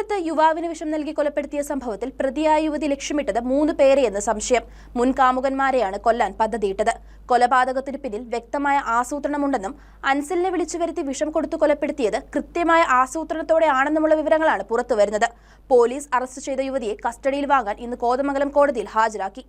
കൊല്ലത്ത് യുവാവിന് വിഷം നൽകി കൊലപ്പെടുത്തിയ സംഭവത്തിൽ പ്രതിയായ യുവതി ലക്ഷ്യമിട്ടത് 3 പേരെയെന്ന് സംശയം. മുൻ കാമുകന്മാരെയാണ് കൊല്ലാൻ പദ്ധതിയിട്ടത്. കൊലപാതകത്തിന് പിന്നിൽ വ്യക്തമായ ആസൂത്രണമുണ്ടെന്നും അൻസിലിനെ വിളിച്ചു വരുത്തി വിഷം കൊടുത്തു കൊലപ്പെടുത്തിയത് കൃത്യമായ ആസൂത്രണത്തോടെയാണെന്നുമുള്ള വിവരങ്ങളാണ് പുറത്തുവരുന്നത്. പോലീസ് അറസ്റ്റ് ചെയ്ത യുവതിയെ കസ്റ്റഡിയിൽ വാങ്ങാൻ ഇന്ന് കോതമംഗലം കോടതിയിൽ ഹാജരാക്കി.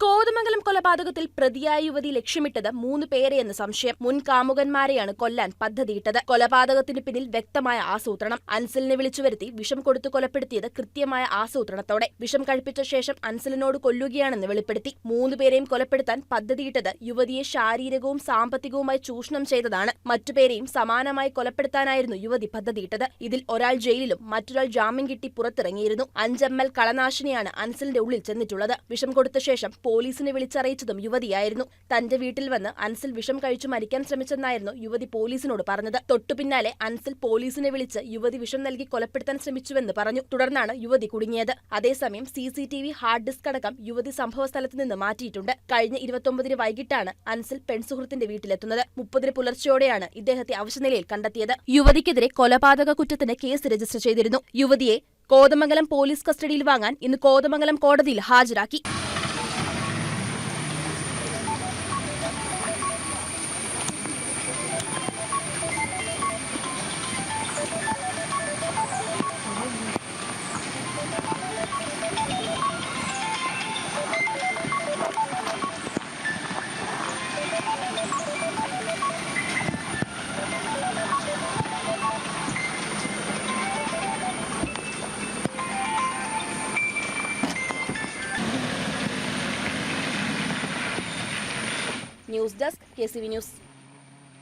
കോതമംഗലം കൊലപാതകത്തിൽ പ്രതിയായ യുവതി ലക്ഷ്യമിട്ടത് 3 പേരെയെന്ന് സംശയം. മുൻ കാമുകന്മാരെയാണ് കൊല്ലാൻ പദ്ധതിയിട്ടത്. കൊലപാതകത്തിന് പിന്നിൽ വ്യക്തമായ ആസൂത്രണം. അൻസിലിനെ വിളിച്ചുവരുത്തി വിഷം കൊടുത്തു കൊലപ്പെടുത്തിയത് കൃത്യമായ ആസൂത്രണത്തോടെ. വിഷം കഴിപ്പിച്ച ശേഷം അൻസിലിനോട് കൊല്ലുകയാണെന്ന് വെളിപ്പെടുത്തി. 3 പേരെയും കൊലപ്പെടുത്താൻ പദ്ധതിയിട്ടത് യുവതിയെ ശാരീരികവും സാമ്പത്തികവുമായി ചൂഷണം ചെയ്തതാണ്. മറ്റുപേരെയും സമാനമായി കൊലപ്പെടുത്താനായിരുന്നു യുവതി പദ്ധതിയിട്ടത്. ഇതിൽ ഒരാൾ ജയിലിലും മറ്റൊരാൾ ജാമ്യം കിട്ടി പുറത്തിറങ്ങിയിരുന്നു. 5 ml കളനാശിനിയാണ് അൻസിലിന്റെ ഉള്ളിൽ ചെന്നിട്ടുള്ളത്. വിഷം കൊടുത്ത ശേഷം പോലീസിനെ വിളിച്ചറിയിച്ചതും യുവതിയായിരുന്നു. തന്റെ വീട്ടിൽ വന്ന് അൻസിൽ വിഷം കഴിച്ചു മരിക്കാൻ ശ്രമിച്ചെന്നായിരുന്നു യുവതി പോലീസിനോട് പറഞ്ഞത്. തൊട്ടുപിന്നാലെ അൻസിൽ പോലീസിനെ വിളിച്ച് യുവതി വിഷം നൽകി കൊലപ്പെടുത്താൻ ശ്രമിച്ചുവെന്ന് പറഞ്ഞു. തുടർന്നാണ് യുവതി കുടുങ്ങിയത്. അതേസമയം CCTV ഹാർഡ് ഡിസ്ക് അടക്കം യുവതി സംഭവസ്ഥലത്ത് നിന്ന് മാറ്റിയിട്ടുണ്ട്. കഴിഞ്ഞ 29-ന് വൈകിട്ടാണ് അൻസിൽ പെൺസുഹൃത്തിന്റെ വീട്ടിലെത്തുന്നത്. 30-ന് പുലർച്ചെയോടെയാണ് ഇദ്ദേഹത്തെ അവശനിലയിൽ കണ്ടെത്തിയത്. യുവതിക്കെതിരെ കൊലപാതക കുറ്റത്തിന് കേസ് രജിസ്റ്റർ ചെയ്തിരുന്നു. യുവതിയെ കോതമംഗലം പോലീസ് കസ്റ്റഡിയിൽ വാങ്ങാൻ ഇന്ന് കോതമംഗലം കോടതിയിൽ ഹാജരാക്കി. News desk KCV news.